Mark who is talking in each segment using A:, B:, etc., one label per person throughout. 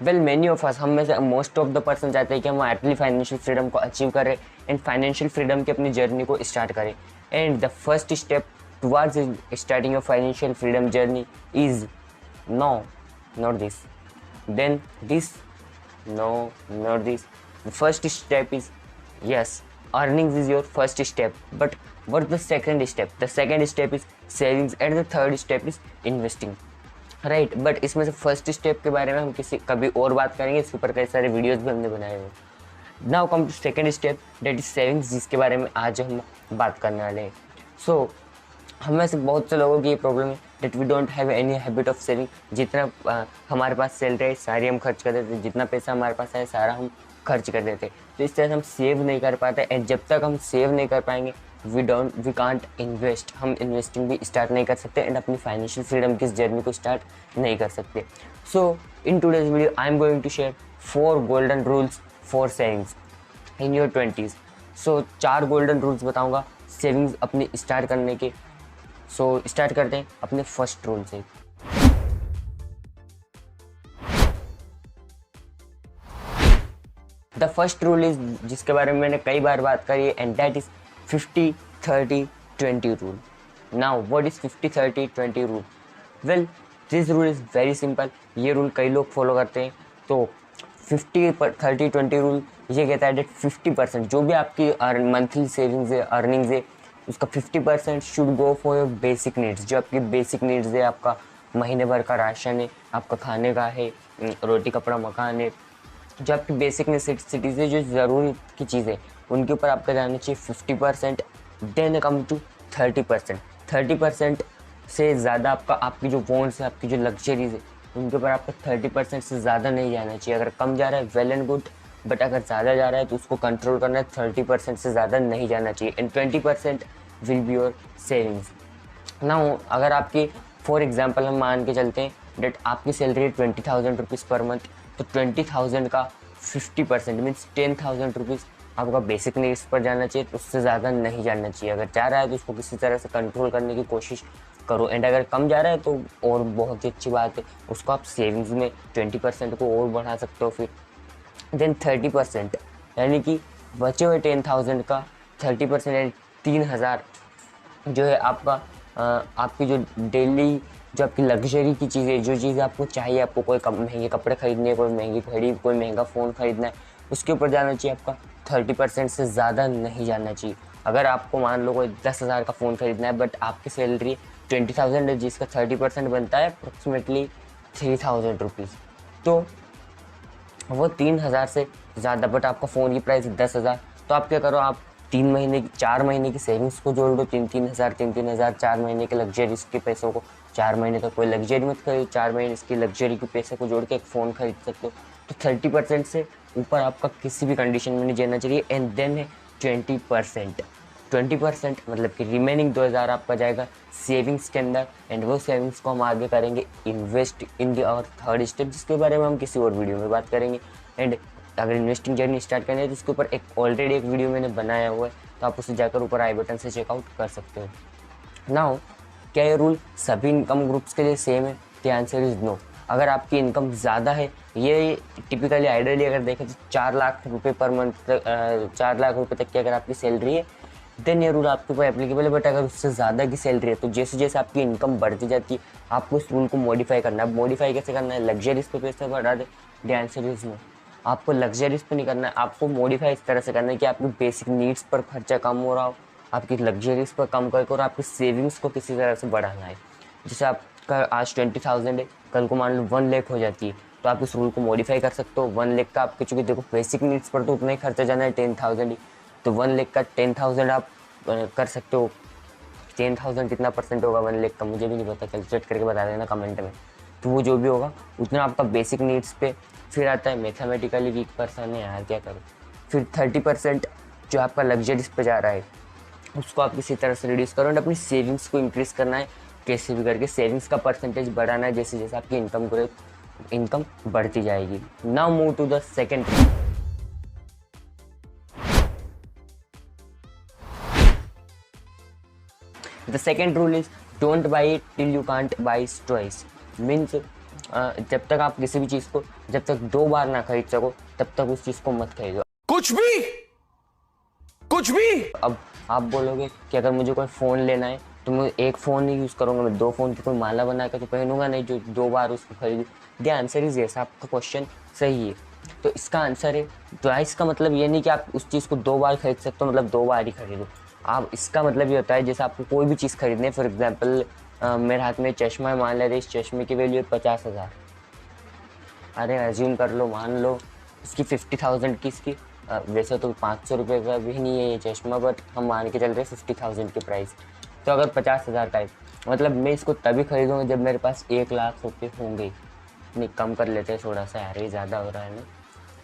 A: Well many of us, हम में से मोस्ट ऑफ द पर्सन चाहते हैं कि हम अपनी फाइनेंशियल फ्रीडम को अचीव करें एंड फाइनेंशियल फ्रीडम की अपनी जर्नी को स्टार्ट करें। And the first step towards starting your financial freedom journey is no, not this, then this, no, not this. The first step is, yes, earnings is your first step, but what's the second step? The second step is savings and the third step is investing, right. But इसमें से first step के बारे में हम किसी कभी और बात करेंगे, इसके ऊपर कई सारे वीडियोस भी हमने बनाए हुए। Now come to second step, that is savings, जिसके बारे में आज हम बात करने वाले हैं। सो हम में से बहुत से लोगों की ये प्रॉब्लम है that we don't have any habit of saving. जितना हमारे पास सैलरी है सारी हम खर्च कर देते, जितना पैसा हमारे पास है सारा हम खर्च कर देते। तो इस तरह से हम सेव नहीं कर पाते, एंड जब तक हम सेव नहीं कर पाएंगे वी कांट इन्वेस्ट, हम इन्वेस्टिंग भी स्टार्ट नहीं कर सकते एंड अपनी फाइनेंशियल फ्रीडम की इस जर्नी को स्टार्ट नहीं कर सकते। So in today's video I am going to share 4 golden rules for savings in your 20s। So 4 golden rules बताऊंगा सेविंग्स अपनी स्टार्ट करने के। सो स्टार्ट करते हैं अपने फर्स्ट रूल से। द फर्स्ट रूल इज, जिसके बारे में मैंने कई बार बात करी है, and that is 50-30-20 rule. Now what is 50-30-20 rule? Well this rule is very simple. ये रूल कई लोग फॉलो करते हैं। तो 50-30-20 रूल ये कहता है डेट 50% जो भी आपकी मंथली सेविंग्स है, अर्निंग्स है, उसका 50% should go for your basic needs. जो आपकी बेसिक नीड्स है, आपका महीने भर का राशन है, आपका खाने का है, रोटी कपड़ा मकान है, जो आपकी बेसिक नेसेसिटीज़ है, जो ज़रूरी की चीज़ें, उनके ऊपर आपका जाना चाहिए 50%। Then come to 30%। 30% से ज़्यादा आपकी जो वॉन्ट्स है, आपकी जो लग्जरीज है, उनके ऊपर आपका 30% से ज़्यादा नहीं जाना चाहिए। अगर कम जा रहा है वेल एंड गुड, बट अगर ज़्यादा जा रहा है तो उसको कंट्रोल करना है। 30% से ज़्यादा नहीं जाना चाहिए and 20% will be your savings. Now अगर आपकी फॉर एग्जांपल हम मान के चलते हैं डेट आपकी सैलरी है 20,000 रुपीज़ पर मंथ, तो 20,000 का 50% मीन्स 10,000 रुपीज़ आपका बेसिक नीड्स पर जाना चाहिए। तो उससे ज़्यादा नहीं जाना चाहिए। अगर जा रहा है तो उसको किसी तरह से कंट्रोल करने की कोशिश करो, एंड अगर कम जा रहा है तो और बहुत ही अच्छी बात है, उसको आप सेविंग्स में 20% को और बढ़ा सकते हो। फिर देन 30%, यानी कि बचे हुए 10,000 का 30% यानी 3,000 जो है आपका आपकी जो डेली जो आपकी लग्जरी की चीज़ें, जो चीज़ें आपको चाहिए, आपको कोई महंगे कपड़े खरीदने हैं, कोई महंगी घड़ी, कोई महंगा फ़ोन खरीदना है, उसके ऊपर जाना चाहिए आपका। 30% से ज़्यादा नहीं जाना चाहिए। अगर आपको मान लो कोई 10,000 का फ़ोन खरीदना है बट आपकी सैलरी 20,000 है, जिसका 30% बनता है अप्रोक्सीमेटली 3,000 रुपीज़, तो वो 3,000 से ज़्यादा, बट आपका फ़ोन की प्राइस 10,000, तो आप क्या करो, आप 4 महीने की सेविंग्स को जोड़ दो, 3,000, 4 महीने के लग्जरीज के पैसों को। 4 महीने तक कोई लग्जरी मत खरीदो, 4 महीने इसकी लग्जरी के पैसे को जोड़ के एक फ़ोन खरीद सकते हो। तो 30% से ऊपर आपका किसी भी कंडीशन में नहीं जाना चाहिए। एंड देन है 20%। 20% मतलब कि रिमेनिंग 2,000 आपका जाएगा सेविंग्स के अंदर, एंड वो सेविंग्स को हम आगे करेंगे इन्वेस्ट इन दी और थर्ड स्टेप, जिसके बारे में हम किसी और वीडियो में बात करेंगे। एंड अगर इन्वेस्टिंग जर्नी स्टार्ट करनी है तो उसके ऊपर ऑलरेडी एक वीडियो मैंने बनाया हुआ है, तो आप उसे जाकर ऊपर आई बटन से चेकआउट कर सकते हो। नाउ क्या ये रूल सभी इनकम ग्रुप्स के लिए सेम है? The answer is no. अगर आपकी इनकम ज़्यादा है, ये टिपिकली आइडियली अगर देखें तो 4 लाख रुपए पर मंथ, 4 लाख रुपए तक की अगर आपकी सैलरी है, देन ये रूल आपके ऊपर एप्लीकेबल है। बट अगर उससे ज़्यादा की सैलरी है तो जैसे जैसे आपकी इनकम बढ़ती जाती है आपको इस रूल को मॉडिफाई करना है। मॉडिफाई कैसे करना है? लग्जरीज पे पैसे बढ़ा दे। The answer is no. आपको लग्जरीज पे नहीं करना है, आपको मॉडिफाई इस तरह से करना है कि आपकी बेसिक नीड्स पर खर्चा कम हो रहा हो, आपकी लग्जरीज पर कम करके, और आपकी सेविंग्स को किसी तरह से बढ़ाना है। जैसे आपका आज 20,000 है, कल को मान लो 1 लाख हो जाती है, तो आप इस रूल को मॉडिफाई कर सकते हो। 1 लाख का आपके, चूँकि देखो बेसिक नीड्स पर तो उतना ही खर्चा जाना है 10,000 ही, तो 1 लाख का 10,000 आप कर सकते हो। 10,000 कितना परसेंट होगा 1 लाख का मुझे भी नहीं पता, कैलकुलेट करके बता देना कमेंट में। तो वो जो भी होगा उतना आपका बेसिक नीड्स पे फिर आता है। मैथमेटिकली वीक पर्सन है यार, क्या करूँ। फिर 30% जो आपका लग्जरीज पे जा रहा है उसको आप किसी तरह से रिड्यूस करो, एंड अपनी सेविंग्स को इंक्रीज़ करना है। कैसे भी करके सेविंग्स का परसेंटेज बढ़ाना है जैसे जैसे आपकी इनकम बढ़ती जाएगी। Now move to the second rule. The second rule is don't buy it till you can't buy twice. Means जब तक आप किसी भी चीज़ को जब तक 2 बार ना खरीद सको तब तक उस चीज़ को मत खरीदो। कुछ भी। अब आप बोलोगे कि अगर मुझे कोई फ़ोन लेना है तो मैं एक फ़ोन नहीं यूज़ करूँगा, मैं 2 फ़ोन की कोई माला बना कर तो पहनूंगा नहीं जो 2 बार उसको खरीदूँ। द आंसर इज़ यस, आपका क्वेश्चन सही है। तो इसका आंसर है ट्वाइस का मतलब ये नहीं कि आप उस चीज़ को 2 बार खरीद सकते हो, मतलब 2 बार ही खरीदो। आप इसका मतलब ये होता है जैसे आपको कोई भी चीज़ खरीदनी है, फॉर एग्जाम्पल मेरे हाथ में चश्मा है, मान लेते इस चश्मे की वैल्यू है 50,000। अरे अज्यूम कर लो, मान लो इसकी 50,000 की इसकी वैसे तो 500 रुपये का भी नहीं है ये चश्मा, बट हम मान के चल रहे हैं 50,000 की प्राइस। तो अगर 50,000 का है मतलब मैं इसको तभी खरीदूँगा जब मेरे पास 1,00,000 रुपये होंगे। नहीं कम कर लेते हैं थोड़ा सा यार, ये ज़्यादा हो रहा है ना।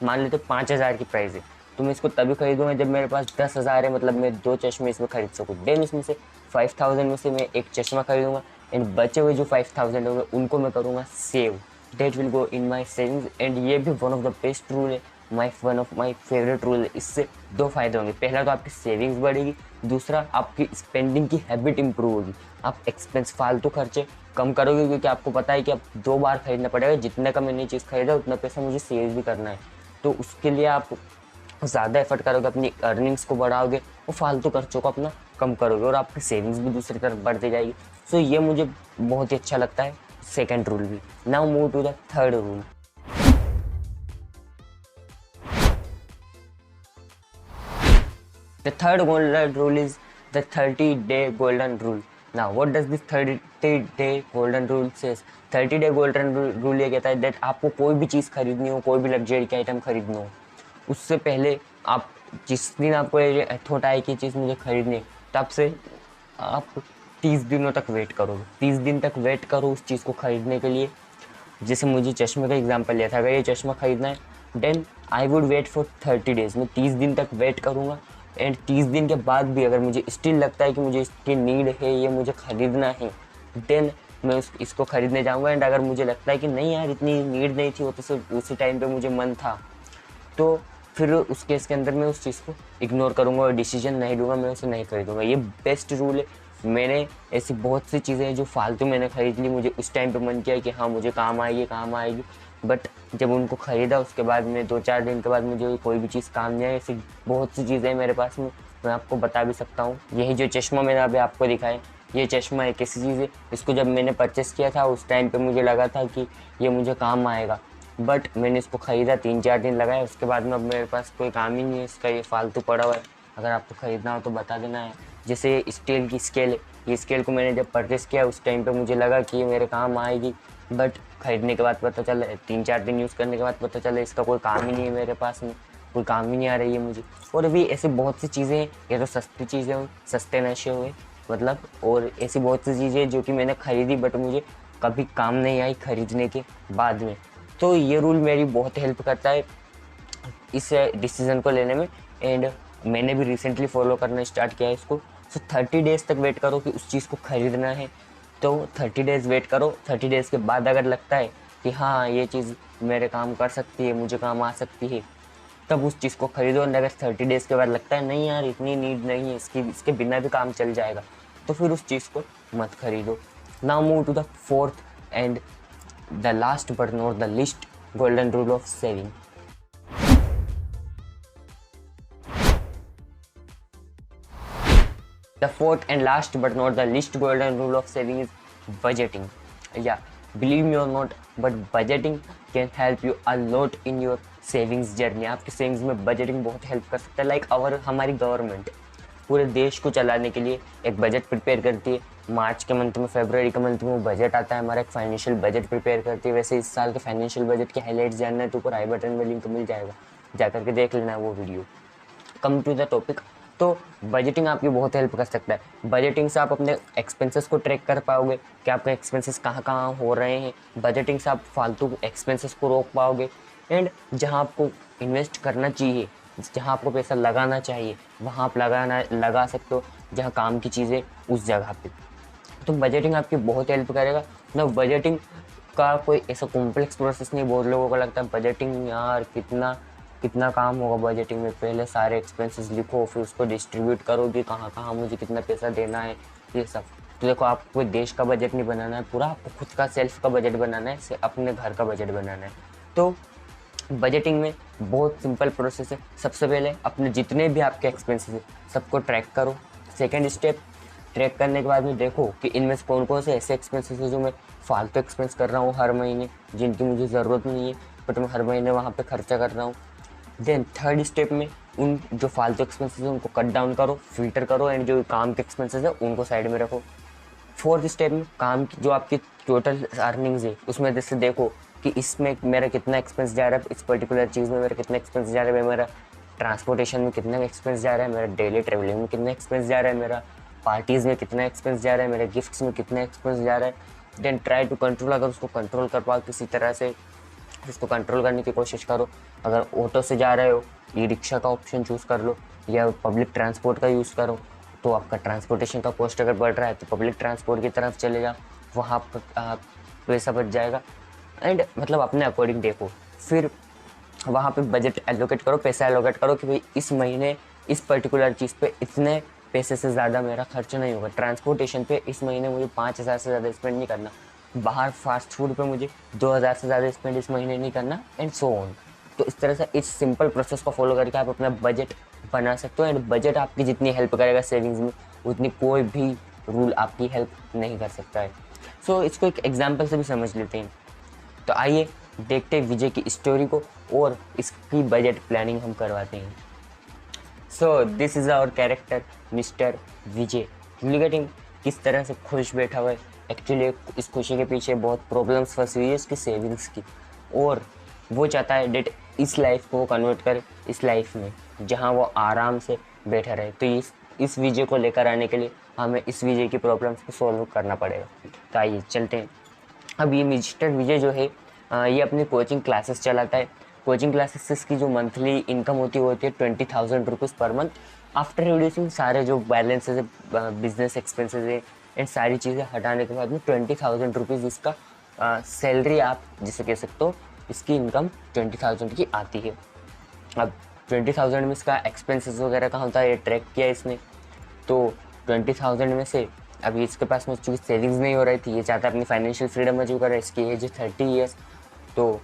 A: मान लेते 5,000 की प्राइस है तो मैं इसको तभी खरीदूँगा जब मेरे पास 10,000 है, मतलब मैं 2 चश्मे इसमें खरीद सकूँ। देन उसमें से 5,000 में से मैं एक चश्मा खरीदूँगा एंड बचे हुए जो 5,000 होंगे उनको मैं करूँगा save, that will go in my savings. And ये भी one of the best rule है, one of my favourite rule है। इससे 2 फायदे होंगे, पहला तो आपकी सेविंग्स बढ़ेगी, दूसरा आपकी स्पेंडिंग की हैबिट इंप्रूव होगी। आप एक्सपेंस फालतू खर्चे कम करोगे क्योंकि आपको पता है कि अब 2 बार खरीदना पड़ेगा, जितने का मैंने चीज़ खरीदा उतना पैसा मुझे सेव भी करना है। तो उसके लिए आप ज़्यादा एफर्ट करोगे, अपनी अर्निंग्स को बढ़ाओगे और फालतू खर्चों को अपना कम करोगे और आपकी सेविंग्स भी दूसरी तरफ बढ़ती जाएगी। सो ये मुझे बहुत ही अच्छा लगता है, सेकेंड रूल भी। Now move to the third rule. The third golden rule is the 30-day golden rule. Now, what does this 30-day golden rule says? 30-day golden rule ये कहता है that आपको कोई भी चीज़ खरीदनी हो, कोई भी लग्जरी की आइटम खरीदनी हो, उससे पहले आप जिस दिन आपको ये थॉट आए कि चीज़ मुझे खरीदनी है, तब से आप 30 दिनों तक वेट करो। 30 दिन तक वेट करो उस चीज़ को खरीदने के लिए। जैसे मुझे चश्मे का एग्जांपल लिया था, अगर ये चश्मा खरीदना है then I would wait for 30 days. मैं 30 दिन तक वेट करूँगा एंड 30 दिन के बाद भी अगर मुझे स्टिल लगता है कि मुझे इसकी नीड है, ये मुझे ख़रीदना है, देन मैं इसको ख़रीदने जाऊँगा। एंड अगर मुझे लगता है कि नहीं यार इतनी नीड नहीं थी, वो तो सिर्फ उसी टाइम पे मुझे मन था, तो फिर उस केस के अंदर मैं उस चीज़ को इग्नोर करूँगा और डिसीजन नहीं लूँगा, मैं उसे नहीं खरीदूँगा। ये बेस्ट रूल है। मैंने ऐसी बहुत सी चीज़ें हैं जो फालतू मैंने ख़रीद ली, मुझे उस टाइम पे मन किया कि हाँ मुझे काम आएगी, बट जब उनको ख़रीदा उसके बाद में 2-4 दिन के बाद मुझे कोई भी चीज़ काम नहीं आई। ऐसी बहुत सी चीज़ें हैं मेरे पास में, मैं आपको बता भी सकता हूँ। यही जो चश्मा मैंने अभी आपको दिखाया, ये चश्मा एक ऐसी चीज़ है, इसको जब मैंने परचेस किया था उस टाइम पे मुझे लगा था कि ये मुझे काम आएगा, बट मैंने इसको ख़रीदा, 3-4 दिन लगाए, उसके बाद में अब मेरे पास कोई काम ही नहीं है इसका, ये फालतू पड़ा हुआ है। अगर आपको ख़रीदना हो तो बता देना है। जैसे स्टील की स्केल है, ये स्केल को मैंने जब परचेस किया उस टाइम पे मुझे लगा कि ये मेरे काम आएगी, बट ख़रीदने के बाद पता चला, 3-4 दिन यूज़ करने के बाद पता चला इसका कोई काम ही नहीं है मेरे पास में, कोई काम ही नहीं आ रही है मुझे। और भी ऐसी बहुत सी चीज़ें हैं, या तो सस्ती चीज़ें हुई, सस्ते नशे हुए मतलब, और ऐसी बहुत सी चीज़ें जो कि मैंने ख़रीदी बट मुझे कभी काम नहीं आई ख़रीदने के बाद में। तो ये रूल मेरी बहुत हेल्प करता है इस डिसीज़न को लेने में, एंड मैंने भी रिसेंटली फॉलो करना स्टार्ट किया है इसको। सो 30 डेज़ तक वेट करो कि उस चीज़ को ख़रीदना है, तो 30 डेज़ वेट करो। 30 डेज़ के बाद अगर लगता है कि हाँ ये चीज़ मेरे काम कर सकती है, मुझे काम आ सकती है, तब उस चीज़ को ख़रीदो। और अगर 30 डेज़ के बाद लगता है नहीं यार इतनी नीड नहीं है इसकी, इसके बिना भी काम चल जाएगा, तो फिर उस चीज़ को मत खरीदो। Now move to the fourth and the last but not the least golden rule of saving. The fourth and last but not the least golden rule of saving is budgeting. Yeah, believe me or not, but budgeting can help you a lot in your savings journey. आपकी savings में budgeting बहुत help कर सकता है। Like हमारी government पूरे देश को चलाने के लिए एक बजट प्रिपेयर करती है। मार्च के मंथ में, फरवरी के मंथ में वो बजट आता है, हमारा एक फाइनेंशियल बजट प्रिपेयर करती है। वैसे इस साल के फाइनेंशियल बजट के हाईलाइट्स जानना है तो ऊपर आई बटन में लिंक मिल जाएगा, जा करके देख लेना है वो video. Come to the topic, तो बजटिंग आपकी बहुत हेल्प कर सकता है। बजटिंग से आप अपने एक्सपेंसेस को ट्रैक कर पाओगे कि आपके एक्सपेंसेस कहाँ कहाँ हो रहे हैं। बजटिंग से आप फालतू एक्सपेंसेस को रोक पाओगे, एंड जहाँ आपको इन्वेस्ट करना चाहिए, जहाँ आपको पैसा लगाना चाहिए, वहाँ आप लगा सकते हो, जहाँ काम की चीज़ें उस जगह पे। तो बजटिंग आपकी बहुत हेल्प करेगा ना। बजटिंग का कोई ऐसा कॉम्प्लेक्स प्रोसेस नहीं। बहुत लोगों को लगता है बजटिंग यार कितना काम होगा बजटिंग में, पहले सारे एक्सपेंसेस लिखो फिर उसको डिस्ट्रीब्यूट करो कि कहाँ कहाँ मुझे कितना पैसा देना है, ये सब। तो देखो, आपको कोई देश का बजट नहीं बनाना है पूरा, आपको खुद का सेल्फ का बजट बनाना है, अपने घर का बजट बनाना है। तो बजटिंग में बहुत सिंपल प्रोसेस है। सबसे पहले अपने जितने भी आपके एक्सपेंसेस है सबको ट्रैक करो। सेकंड स्टेप, ट्रैक करने के बाद में देखो कि इनमें से कौन कौन से ऐसे एक्सपेंसेस है जो मैं फालतू एक्सपेंस कर रहा हूँ हर महीने, जिनकी मुझे ज़रूरत नहीं है बट मैं हर महीने वहाँ पे खर्चा कर रहा हूँ। देन थर्ड स्टेप में उन जो फालतू एक्सपेंसेस है उनको कट डाउन करो, फिल्टर करो, एंड जो काम के एक्सपेंसेस है उनको साइड में रखो। फोर्थ स्टेप में काम की जो आपकी टोटल अर्निंग्स है उसमें जैसे देखो कि इसमें मेरा कितना एक्सपेंस जा रहा है, इस पर्टिकुलर चीज़ में मेरा कितना एक्सपेंस जा रहा है, मेरा ट्रांसपोर्टेशन में कितना एक्सपेंस जा रहा है, मेरा डेली ट्रेवलिंग में कितना एक्सपेंस जा रहा है, मेरा पार्टीज़ में कितना एक्सपेंस जा रहा है, मेरे गिफ्ट्स में कितना एक्सपेंस जा रहा है। देन ट्राई टू कंट्रोल, अगर उसको कंट्रोल कर पाओ किसी तरह से उसको कंट्रोल करने की कोशिश करो। अगर ऑटो से जा रहे हो, ई रिक्शा का ऑप्शन चूज़ कर लो या पब्लिक ट्रांसपोर्ट का यूज़ करो। तो आपका ट्रांसपोर्टेशन का कॉस्ट अगर बढ़ रहा है तो पब्लिक ट्रांसपोर्ट की तरफ चले जाओ, वहाँ पर पैसा बच जाएगा। एंड मतलब अपने अकॉर्डिंग देखो, फिर वहाँ पे बजट एलोकेट करो, पैसा एलोकेट करो कि भाई इस महीने इस पर्टिकुलर चीज़ पे इतने पैसे से ज़्यादा मेरा खर्च नहीं होगा। ट्रांसपोर्टेशन पे इस महीने मुझे 5,000 से ज़्यादा स्पेंड नहीं करना, बाहर फास्ट फूड पे मुझे 2,000 से ज़्यादा स्पेंड इस महीने नहीं करना, एंड सो ऑन। तो इस तरह से इस सिंपल प्रोसेस को फॉलो करके आप अपना बजट बना सकते हो। एंड बजट आपकी जितनी हेल्प करेगा सेविंग्स में, उतनी कोई भी रूल आपकी हेल्प नहीं कर सकता है। सो इसको एक एग्जाम्पल से भी समझ लेते हैं। तो आइए देखते हैं विजय की स्टोरी को और इसकी बजट प्लानिंग हम करवाते हैं। So this is our character mister Vijay. Look किस तरह से खुश बैठा हुआ है। एक्चुअली इस खुशी के पीछे बहुत प्रॉब्लम्स फंसी हुई है उसकी सेविंग्स की, और वो चाहता है डेट इस लाइफ को वो कन्वर्ट करे इस लाइफ में जहाँ वो आराम से बैठा रहे। तो इस विजय को लेकर आने के लिए हमें इस विजय की प्रॉब्लम्स को सॉल्व करना पड़ेगा। तो आइए चलते हैं। अब ये मिस्टर विजय जो है ये अपनी कोचिंग क्लासेस चलाता है। कोचिंग क्लासेस की जो मंथली इनकम होती है 20,000 rupees per month, after reducing सारे जो बैलेंसेज है, बिजनेस एक्सपेंसेस है एंड सारी चीज़ें हटाने के बाद में 20,000 रुपीज़ इसका सैलरी आप जिसे कह सकते हो, इसकी इनकम 20,000 की आती है। अब 20,000 में इसका एक्सपेंसेस वगैरह कहाँ होता है ये ट्रैक किया इसने। तो 20,000 में से अभी इसके पास में चूँकि सेविंग्स नहीं हो रही थी, ये चाहता है अपनी फाइनेंशियल फ्रीडम अचीव करे। इसकी एज है 30 ईयर्स। तो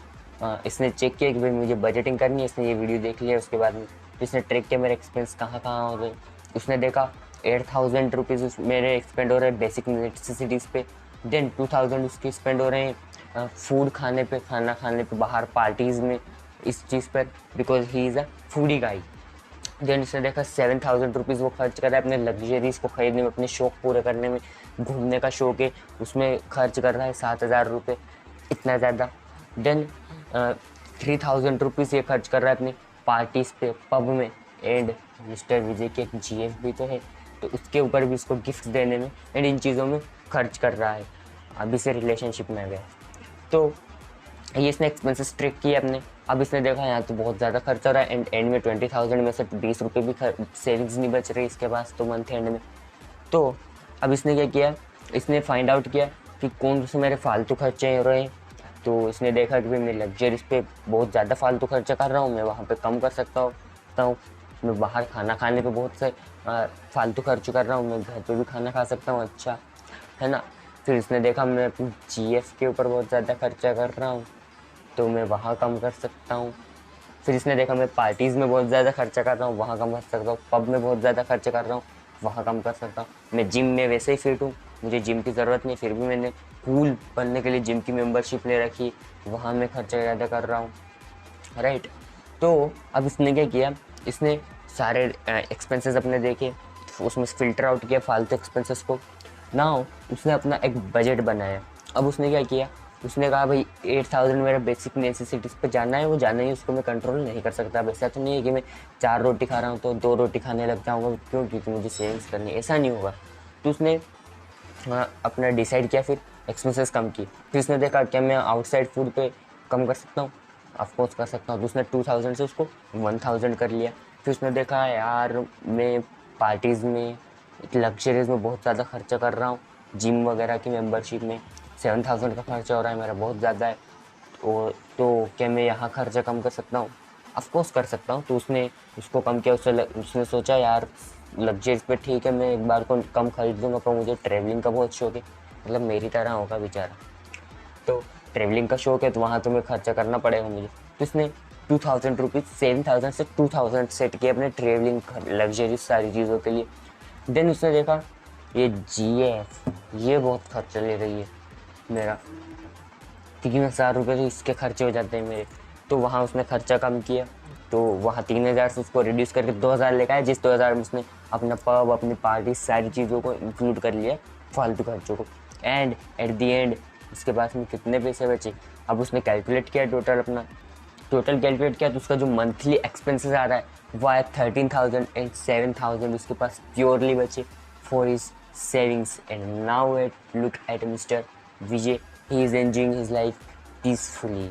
A: इसने चेक किया कि भाई मुझे बजटिंग करनी है। इसने ये वीडियो देख लिया, उसके बाद में इसने ट्रैक किया मेरे एक्सपेंस कहाँ कहाँ हो गए। उसने देखा 8,000 रुपीज़ मेरे एक्सपेंड हो रहे हैं बेसिक नेसेसिटीज़ पे। देन 2,000 उसके स्पेंड हो रहे हैं फूड खाने पे, खाना खाने पे, बाहर पार्टीज़ में, इस चीज़ पर, because he is a foodie गाई। देन इसने देखा 7,000 रुपीज़ वो खर्च कर रहा है अपने लग्जरीज़ को ख़रीदने में, अपने शौक पूरे करने में। घूमने का शौक है, उसमें खर्च कर रहा है 7,000 रुपये, इतना ज़्यादा। देन 3,000 रुपीज़ ये खर्च कर रहा है अपनी पार्टीज़ पे, पब में। एंड मिस्टर विजय की एक GF भी तो है, तो उसके ऊपर भी उसको गिफ्ट देने में एंड इन चीज़ों में खर्च कर रहा है। अभी से रिलेशनशिप में गया तो ये इसने एक्सपेंसेस ट्रैक किए अपने। अब इसने देखा यहाँ तो बहुत ज़्यादा खर्च हो रहा है, एंड में 20,000 में से 20 रुपये भी सेविंग्स नहीं बच रही इसके पास तो मंथ एंड में। तो अब इसने क्या किया, इसने फाइंड आउट किया कि कौन से मेरे फालतू खर्चे हो रहे हैं। तो इसने देखा कि भाई मैं लग्जरीज पे बहुत ज़्यादा फालतू खर्चा कर रहा हूँ, मैं वहाँ पे कम कर सकता हूँ। मैं बाहर खाना खाने पे बहुत से फालतू खर्च कर रहा हूँ, मैं घर पे भी खाना खा सकता हूँ, अच्छा है ना। फिर इसने देखा मैं अपनी GF के ऊपर बहुत ज़्यादा खर्चा कर रहा हूँ, तो मैं वहाँ कम कर सकता हूँ। फिर इसने देखा मैं पार्टीज़ में बहुत ज़्यादा खर्चा कर रहा हूँ, वहाँ कम कर सकता हूँ। पब में बहुत ज़्यादा खर्चा कर रहा हूँ, वहाँ कम कर सकता हूँ। मैं जिम में वैसे ही फिट हूँ, मुझे जिम की ज़रूरत नहीं, फिर भी मैंने कूल बनने के लिए जिम की मेंबरशिप ले रखी, वहाँ मैं खर्चा ज़्यादा कर रहा हूँ, राइट। तो अब इसने क्या किया, इसने सारे एक्सपेंसेस अपने देखे, उसमें फ़िल्टर आउट किया फालतू एक्सपेंसेस को। नाउ उसने अपना एक बजट बनाया। अब उसने क्या किया, उसने कहा भाई 8,000 मेरा बेसिक नेसेसिटीज़ पे जाना है, वो जाना ही, उसको मैं कंट्रोल नहीं कर सकता। अब ऐसा तो नहीं है कि मैं 4 रोटी खा रहा हूँ तो 2 रोटी खाने लग जाऊँगा, क्यों, क्योंकि मुझे सेविंग्स करनी है, ऐसा नहीं होगा। तो उसने अपना डिसाइड किया, फिर एक्सपेंसेस कम की। फिर उसने देखा क्या मैं आउटसाइड फूड पे कम कर सकता हूँ, ऑफकोर्स कर सकता हूँ। तो उसने 2,000 से उसको 1,000 कर लिया। फिर उसने देखा यार मैं पार्टीज़ में, लग्जरीज में बहुत ज़्यादा खर्चा कर रहा हूँ, जिम वगैरह की मेंबरशिप में 7,000 का खर्चा हो रहा है मेरा, बहुत ज़्यादा है। तो क्या मैं यहाँ खर्चा कम कर सकता हूँ। ऑफकोर्स कर सकता हूँ। तो उसने उसको कम किया, उसने सोचा यार लग्जरी पे ठीक है, मैं एक बार को कम खरीद लूँगा, पर मुझे ट्रैवलिंग का बहुत शौक है, मतलब मेरी तरह होगा बेचारा। तो ट्रैवलिंग का शौक है तो वहाँ तुम्हें खर्चा करना पड़ेगा मुझे। तो इसने 2000 रुपीज़ 7000 से 2000 सेट किए अपने ट्रैवलिंग लग्जरी सारी चीज़ों के लिए। देन उसने देखा ये GF ये बहुत खर्चा ले रही है मेरा, 3000 रुपये तो इसके खर्चे हो जाते हैं मेरे। तो वहाँ उसने खर्चा कम किया, तो वहाँ 3000 से उसको रिड्यूस करके 2000 लेकर आया, जिस 2000 में उसने अपना पब अपनी पार्टी सारी चीज़ों को इंक्लूड कर लिया, फालतू खर्चों को। एंड एट दी एंड उसके पास में कितने पैसे बचे। अब उसने कैलकुलेट किया टोटल कैलकुलेट किया, तो उसका जो मंथली एक्सपेंसेस आ रहा है वो आया 13,000 एंड 7,000 उसके पास प्योरली बचे for his savings. And now at look at mister Vijay, he is enjoying his life peacefully.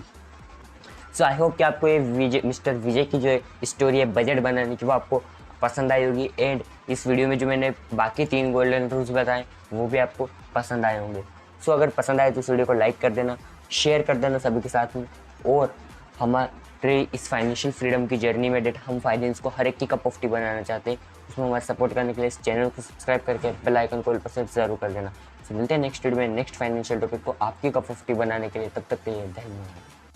A: So I hope कि आपको ये मिस्टर विजय की जो स्टोरी है बजट बनाने की वो आपको पसंद आई होगी। एंड इस वीडियो में जो मैंने बाकी 3 गोल्डन रूल्स बताए वो भी आपको पसंद आए होंगे। सो अगर पसंद आए तो इस वीडियो को लाइक कर देना, शेयर कर देना सभी के साथ में। और हमारे इस फाइनेंशियल फ्रीडम की जर्नी में डेट हम फाइनेंस को हर एक की कप ऑफ टी बनाना चाहते हैं, उसमें हमारा सपोर्ट करने के लिए इस चैनल को सब्सक्राइब करके बेल आइकन को ऑल पर सेट जरूर कर देना। तो मिलते हैं नेक्स्ट वीडियो में नेक्स्ट फाइनेंशियल टॉपिक को आपकी कप ऑफ टी बनाने के लिए। तब तक के लिए धन्यवाद।